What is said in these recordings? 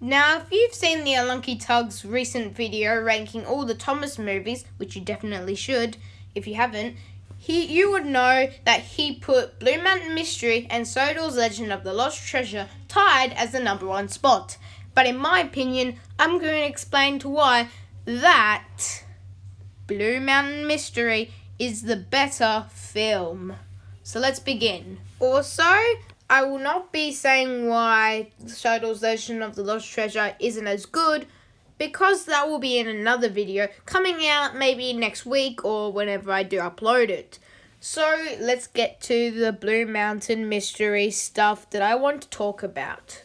Now, if you've seen the Unlucky Tug's recent video ranking all the Thomas movies, which you definitely should if you haven't, you would know that he put Blue Mountain Mystery and Sodor's Legend of the Lost Treasure tied as the number one spot. But in my opinion, I'm going to explain to why that Blue Mountain Mystery is the better film. So let's begin. Also, I will not be saying why Sodor's Legend of the Lost Treasure isn't as good, because that will be in another video coming out maybe next week or whenever I do upload it. So let's get to the Blue Mountain Mystery stuff that I want to talk about.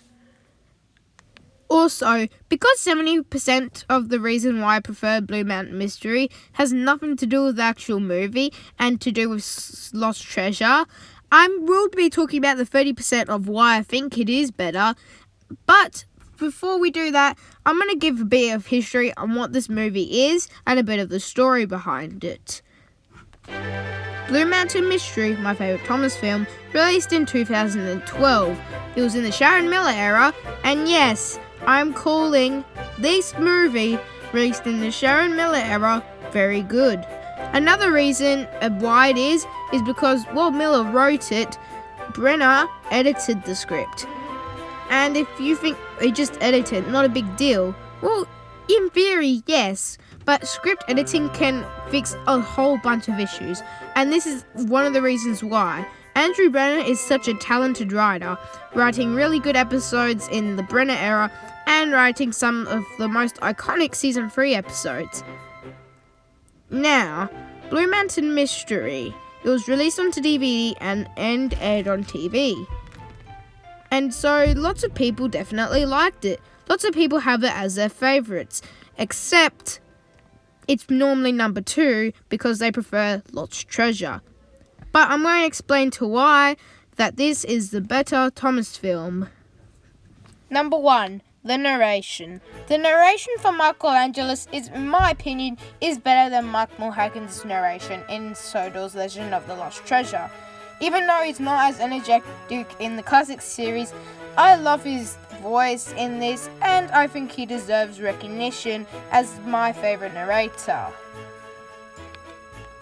Also, because 70% of the reason why I prefer Blue Mountain Mystery has nothing to do with the actual movie and to do with Lost Treasure, I will be talking about the 30% of why I think it is better. But before we do that, I'm going to give a bit of history on what this movie is and a bit of the story behind it. Blue Mountain Mystery, my favourite Thomas film, released in 2012. It was in the Sharon Miller era, and yes, I'm calling this movie, released in the Sharon Miller era, very good. Another reason why it is because while Miller wrote it, Brenner edited the script. And if you think he just edited, not a big deal, well, in theory, yes, but script editing can fix a whole bunch of issues, and this is one of the reasons why. Andrew Brenner is such a talented writer, writing really good episodes in the Brenner era and writing some of the most iconic Season 3 episodes. Now, Blue Mountain Mystery. It was released onto DVD and aired on TV. And so lots of people definitely liked it. Lots of people have it as their favourites, except it's normally number 2 because they prefer Lost Treasure. But I'm going to explain to why that this is the better Thomas film. Number 1. The narration. The narration from Michael Angelis is, in my opinion, is better than Mike Mulhagen's narration in Sodor's Legend of the Lost Treasure. Even though he's not as energetic in the classic series, I love his voice in this, and I think he deserves recognition as my favourite narrator.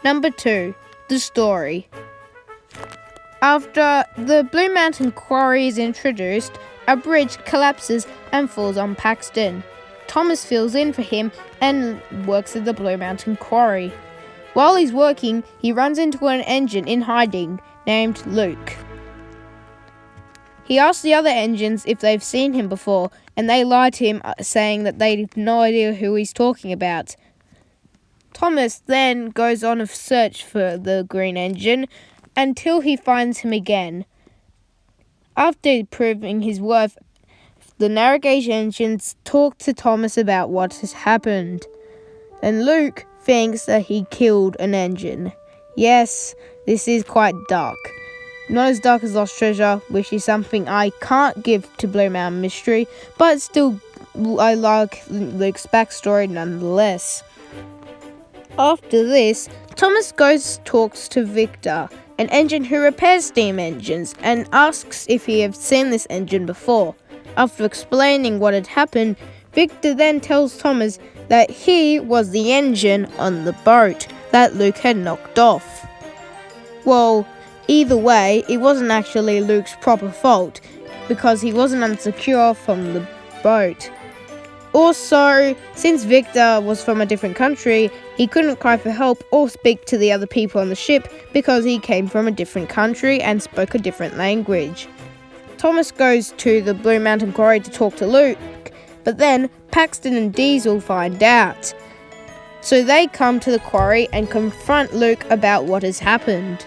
Number 2. The story. After the Blue Mountain Quarry is introduced, a bridge collapses and falls on Paxton. Thomas fills in for him and works at the Blue Mountain Quarry. While he's working, he runs into an engine in hiding named Luke. He asks the other engines if they've seen him before, and they lie to him, saying that they have no idea who he's talking about. Thomas then goes on a search for the green engine until he finds him again. After proving his worth, the navigation engines talk to Thomas about what has happened, and Luke thinks that he killed an engine. Yes, this is quite dark. Not as dark as Lost Treasure, which is something I can't give to Blue Mountain Mystery, but still I like Luke's backstory nonetheless. After this, Thomas talks to Victor, an engine who repairs steam engines, and asks if he had seen this engine before. After explaining what had happened, Victor then tells Thomas that he was the engine on the boat that Luke had knocked off. Well, either way, it wasn't actually Luke's proper fault, because he wasn't unsecure from the boat. Also, since Victor was from a different country, he couldn't cry for help or speak to the other people on the ship because he came from a different country and spoke a different language. Thomas goes to the Blue Mountain Quarry to talk to Luke, but then Paxton and Diesel find out. So they come to the quarry and confront Luke about what has happened.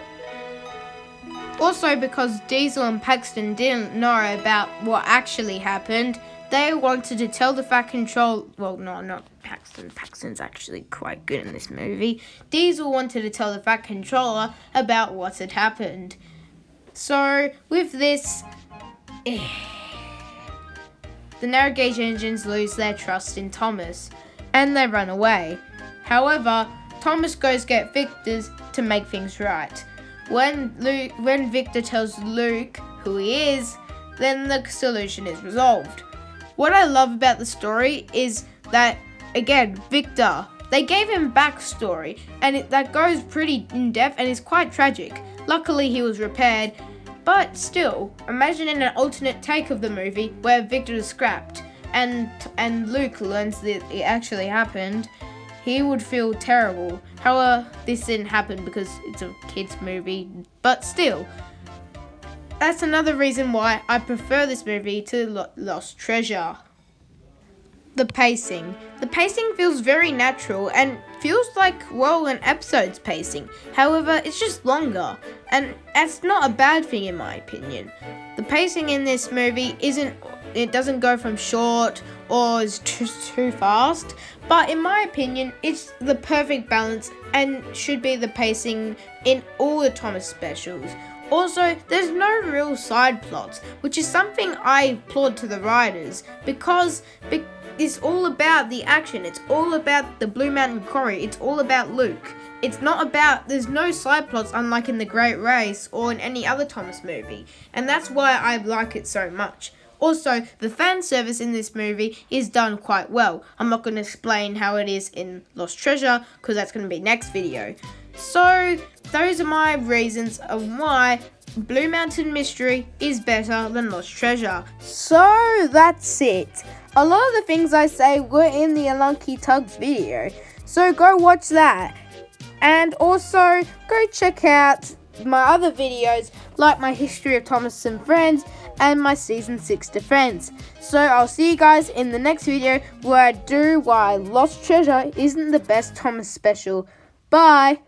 Also, because Diesel and Paxton didn't know about what actually happened, they wanted to tell the Fat Control... Well, no, not Paxton. Paxton's actually quite good in this movie. Diesel wanted to tell the Fat Controller about what had happened. So, with this... the navigation engines lose their trust in Thomas, and they run away. However, Thomas goes get Victor to make things right. When Victor tells Luke who he is, then the solution is resolved. What I love about the story is that, again, Victor, they gave him backstory, and that goes pretty in depth and is quite tragic. Luckily, he was repaired, but still, imagine in an alternate take of the movie where Victor is scrapped and Luke learns that it actually happened. He would feel terrible. However, this didn't happen because it's a kids' movie, but still, that's another reason why I prefer this movie to Lost Treasure. The pacing. The pacing feels very natural and feels like, well, an episode's pacing. However, it's just longer, and that's not a bad thing in my opinion. The pacing in this movie doesn't go from short or is too fast, but in my opinion, it's the perfect balance and should be the pacing in all the Thomas specials. Also, there's no real side plots, which is something I applaud to the writers because it's all about the action. It's all about the Blue Mountain Quarry. It's all about Luke. There's no side plots unlike in The Great Race or in any other Thomas movie, and that's why I like it so much. Also, the fan service in this movie is done quite well. I'm not going to explain how it is in Lost Treasure because that's going to be next video. So, those are my reasons of why Blue Mountain Mystery is better than Lost Treasure. So, that's it. A lot of the things I say were in the Unlucky Tugs video, so go watch that. And also, go check out my other videos like my History of Thomas and Friends and my Season 6 Defense. So I'll see you guys in the next video where I do why Lost Treasure isn't the best Thomas special. Bye!